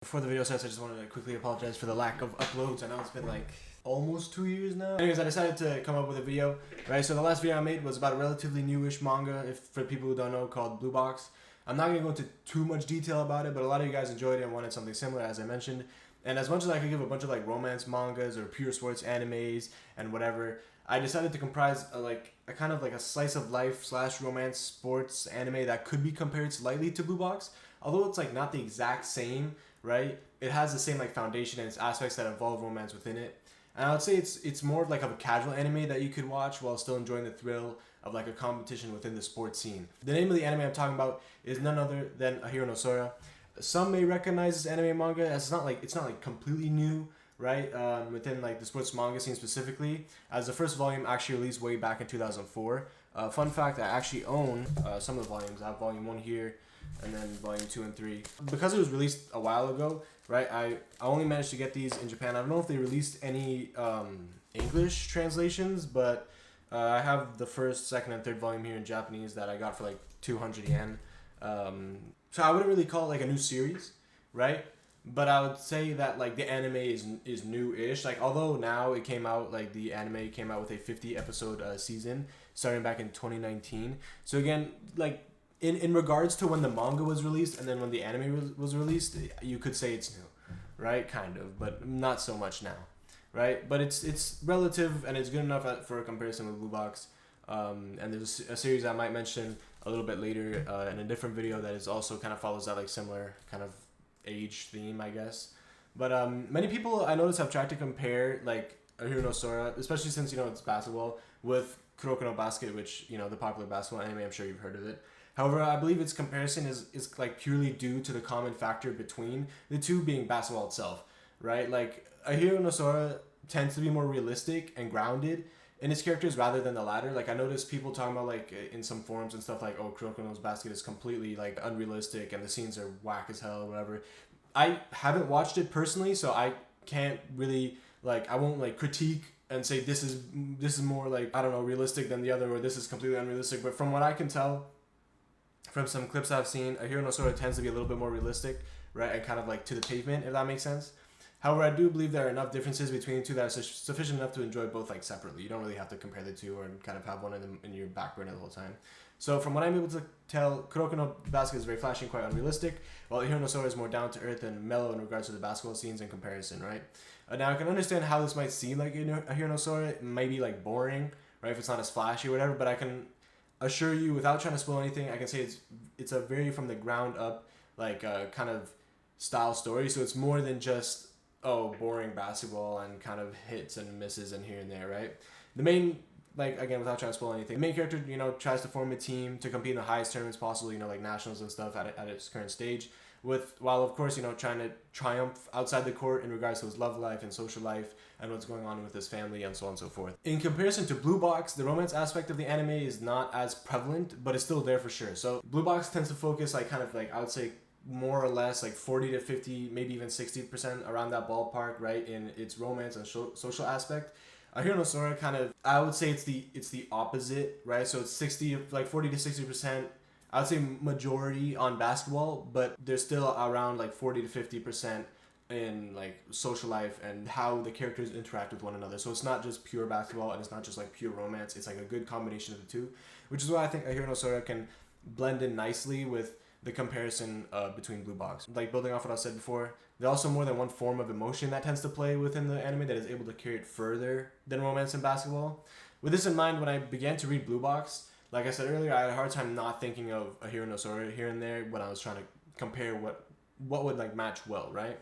Before the video starts, I just wanted to quickly apologize for the lack of uploads. I know it's been like almost 2 years now. Anyways, I decided to come up with a video, right? So the last video I made was about a relatively newish manga, if for people who don't know, called Blue Box. I'm not going to go into too much detail about it, but a lot of you guys enjoyed it and wanted something similar, as I mentioned. And as much as I could give a bunch of like romance mangas or pure sports animes and whatever, I decided to comprise a kind of like a slice of life / romance sports anime that could be compared slightly to Blue Box. Although it's like not the exact same, right? It has the same like foundation and its aspects that involve romance within it. And I would say it's more like of a casual anime that you could watch while still enjoying the thrill of like a competition within the sports scene. The name of the anime I'm talking about is none other than Ahiru No Sora. Some may recognize this anime manga as it's not like completely new, right? Within like the sports manga scene specifically, as the first volume actually released way back in 2004. Fun fact: I actually own some of the volumes. I have volume 1 here, and then volume 2 and 3. Because it was released a while ago, right? I only managed to get these in Japan. I don't know if they released any English translations, but I have the first, second, and third volume here in Japanese that I got for like 200 yen. So I wouldn't really call it like a new series, right? But I would say that like the anime is new-ish. Like although now it came out, like the anime came out with a 50 episode season starting back in 2019. So again, like in regards to when the manga was released and then when the anime was released, you could say it's new, right? Kind of, but not so much now, right? But it's relative and it's good enough for a comparison with Blue Box. And there's a series I might mention a little bit later in a different video that is also kind of follows that like similar kind of age theme, I guess. But many people I notice have tried to compare like Ahiru No Sora, especially since it's basketball, with Kuroko no Basket, which the popular basketball anime. I'm sure you've heard of it. However, I believe its comparison is like purely due to the common factor between the two being basketball itself, right? Like Ahiru No Sora tends to be more realistic and grounded in its characters rather than the latter. Like I noticed people talking about like in some forums and stuff like, oh, Kuroko no Basket is completely like unrealistic and the scenes are whack as hell or whatever. I haven't watched it personally, so I can't really I won't like critique and say this is more like, I don't know, realistic than the other, or this is completely unrealistic. But from what I can tell from some clips I've seen, Ahiru No Sora tends to be a little bit more realistic, right, and kind of like to the pavement, if that makes sense. However, I do believe there are enough differences between the two that are sufficient enough to enjoy both like separately. You don't really have to compare the two or kind of have one of them in your back burner the whole time. So from what I'm able to tell, Kuroko no Basket is very flashy and quite unrealistic, while Ahiru No Sora is more down to earth and mellow in regards to the basketball scenes in comparison, right? Now I can understand how this might seem like Ahiru No Sora. It might be like boring, right, if it's not as flashy or whatever, but I can assure you, without trying to spoil anything, I can say it's a very from the ground up kind of style story. So it's more than just boring basketball and kind of hits and misses and here and there, right? The main, again, without trying to spoil anything, the main character, tries to form a team to compete in the highest tournaments possible, like nationals and stuff at its current stage, while of course, trying to triumph outside the court in regards to his love life and social life and what's going on with his family and so on and so forth. In comparison to Blue Box, the romance aspect of the anime is not as prevalent, but it's still there for sure. So Blue Box tends to focus I would say more or less 40 to 50, maybe even 60% around that ballpark, right, in its romance and social aspect. Ahiru No Sora kind of, I would say it's the opposite, right? So it's 40 to 60%. I would say majority on basketball, but there's still around 40 to 50% in social life and how the characters interact with one another. So it's not just pure basketball and it's not just pure romance. It's a good combination of the two, which is why I think Ahiru No Sora can blend in nicely with the comparison between Blue Box. Building off what I said before, there's also more than one form of emotion that tends to play within the anime that is able to carry it further than romance and basketball. With this in mind, when I began to read Blue Box, like I said earlier, I had a hard time not thinking of Ahiru No Sora here and there when I was trying to compare what would match well, right?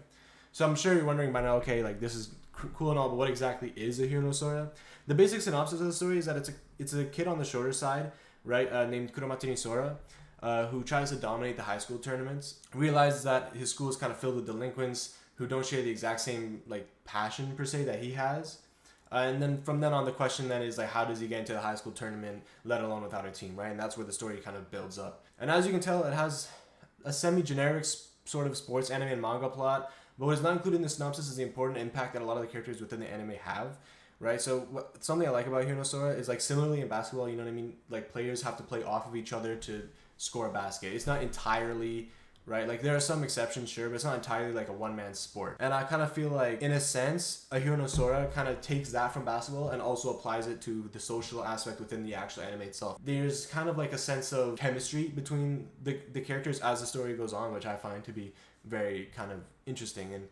So I'm sure you're wondering by now, okay, this is cool and all, but what exactly is Ahiru No Sora? The basic synopsis of the story is that it's a kid on the shorter side, right, named Kuromatini Sora, who tries to dominate the high school tournaments, realizes that his school is kind of filled with delinquents who don't share the exact same passion per se that he has. And then from then on, the question then is how does he get into the high school tournament, let alone without a team, right? And that's where the story kind of builds up. And as you can tell, it has a semi-generic sort of sports anime and manga plot, but what is not included in the synopsis is the important impact that a lot of the characters within the anime have, right? So something I like about Ahiru No Sora is similarly in basketball, you know what I mean? Players have to play off of each other to score a basket. It's not entirely right? Like there are some exceptions, sure, but it's not entirely like a one-man sport. And I kind of feel like, in a sense, Ahiru No Sora kind of takes that from basketball and also applies it to the social aspect within the actual anime itself. There's kind of like a sense of chemistry between the characters as the story goes on, which I find to be very kind of interesting. And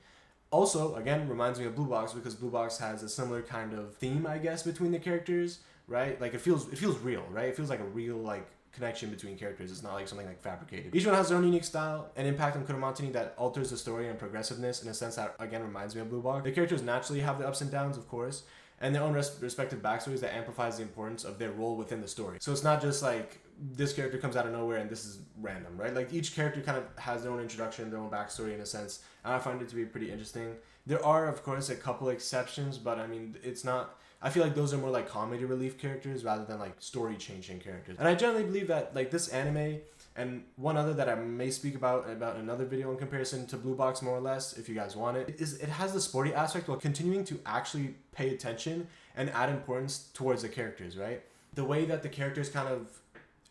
also, again, reminds me of Blue Box, because Blue Box has a similar kind of theme, I guess, between the characters, right? Like it feels real, right? It feels like a real like connection between characters. It's not like something like fabricated. Each one has their own unique style and impact on Kuromatani that alters the story and progressiveness in a sense that, again, reminds me of Blue Box. The characters naturally have the ups and downs, of course, and their own respective backstories that amplifies the importance of their role within the story. So it's not just like this character comes out of nowhere and this is random, right? Like each character kind of has their own introduction, their own backstory in a sense, and I find it to be pretty interesting. There are, of course, a couple exceptions, but I mean, it's not... I feel like those are more like comedy relief characters rather than like story changing characters. And I generally believe that like this anime, and one other that I may speak about another video in comparison to Blue Box more or less, if you guys want it, is it has the sporty aspect while continuing to actually pay attention and add importance towards the characters, right? The way that the characters kind of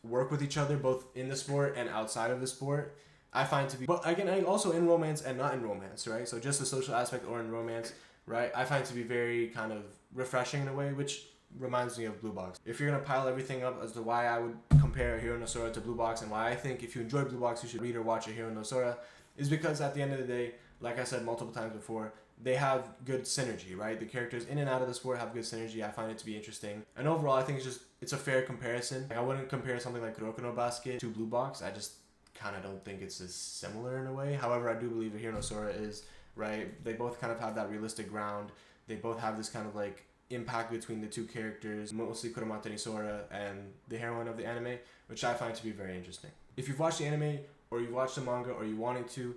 work with each other, both in the sport and outside of the sport, I find to be... But again, also in romance and not in romance, right? So just the social aspect or in romance, right? I find it to be very kind of refreshing in a way, which reminds me of Blue Box. If you're gonna pile everything up as to why I would compare Ahiru No Sora to Blue Box, and why I think if you enjoy Blue Box you should read or watch Ahiru No Sora, is because at the end of the day, like I said multiple times before, they have good synergy, right? The characters in and out of the sport have good synergy. I find it to be interesting, and overall I think it's a fair comparison. Like, I wouldn't compare something like Kuroko no Basket to Blue Box. I just kind of don't think it's as similar in a way. However, I do believe Ahiru No Sora is, right? They both kind of have that realistic ground. They both have this kind of like impact between the two characters, mostly Kuromatani Sora and the heroine of the anime, which I find to be very interesting. If you've watched the anime or you've watched the manga or you wanted to,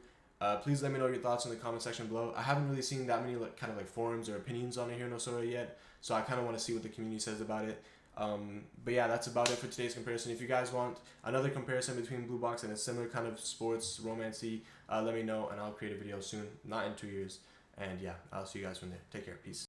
please let me know your thoughts in the comment section below. I haven't really seen that many like kind of like forums or opinions on Ahiru No Sora yet, so I kind of want to see what the community says about it. But yeah, that's about it for today's comparison. If you guys want another comparison between Blue Box and a similar kind of sports romancy, let me know and I'll create a video soon, not in 2 years. And yeah, I'll see you guys from there. Take care. Peace.